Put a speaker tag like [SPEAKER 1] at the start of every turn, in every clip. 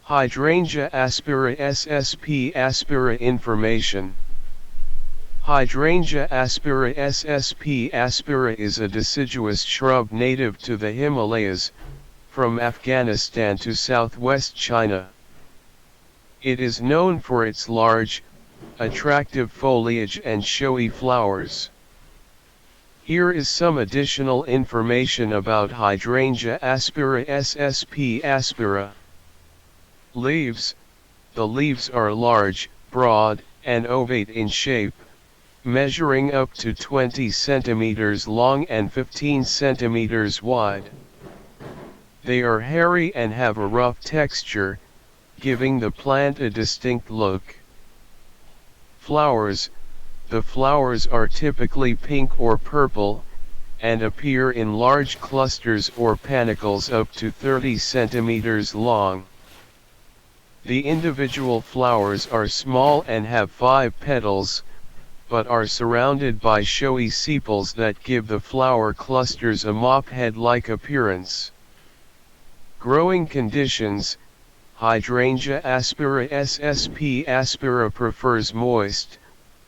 [SPEAKER 1] Hydrangea aspera SSP aspera information. Hydrangea aspera SSP aspera is a deciduous shrub native to the Himalayas, from Afghanistan to southwest China. It is known for its large, attractive foliage and showy flowers. Here is some additional information about Hydrangea aspera SSP aspera. Leaves. The leaves are large, broad, and ovate in shape, measuring up to 20 centimeters long and 15 centimeters wide. They are hairy and have a rough texture, giving the plant a distinct look. Flowers. The flowers are typically pink or purple, and appear in large clusters or panicles up to 30 centimeters long. The individual flowers are small and have 5 petals, but are surrounded by showy sepals that give the flower clusters a mop head-like appearance. Growing conditions. Hydrangea aspera SSP aspera prefers moist,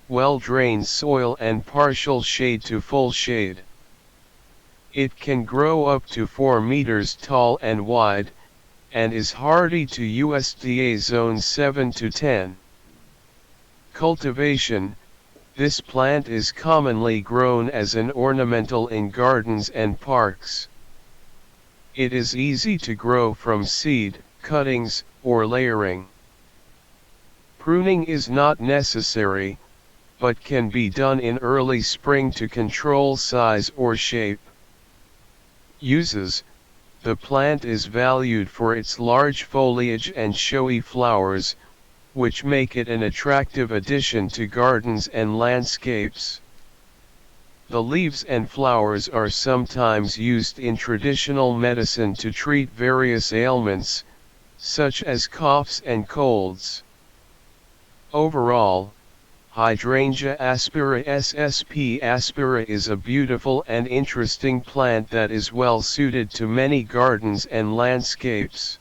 [SPEAKER 1] well-drained soil and partial shade to full shade. It can grow up to 4 meters tall and wide, and is hardy to USDA zones 7 to 10. Cultivation. This plant is commonly grown as an ornamental in gardens and parks. It is easy to grow from seed, cuttings, or layering. Pruning is not necessary, but can be done in early spring to control size or shape. Uses. The plant is valued for its large foliage and showy flowers, which make it an attractive addition to gardens and landscapes. The leaves and flowers are sometimes used in traditional medicine to treat various ailments, such as coughs and colds. Overall, Hydrangea aspera SSP aspera is a beautiful and interesting plant that is well suited to many gardens and landscapes.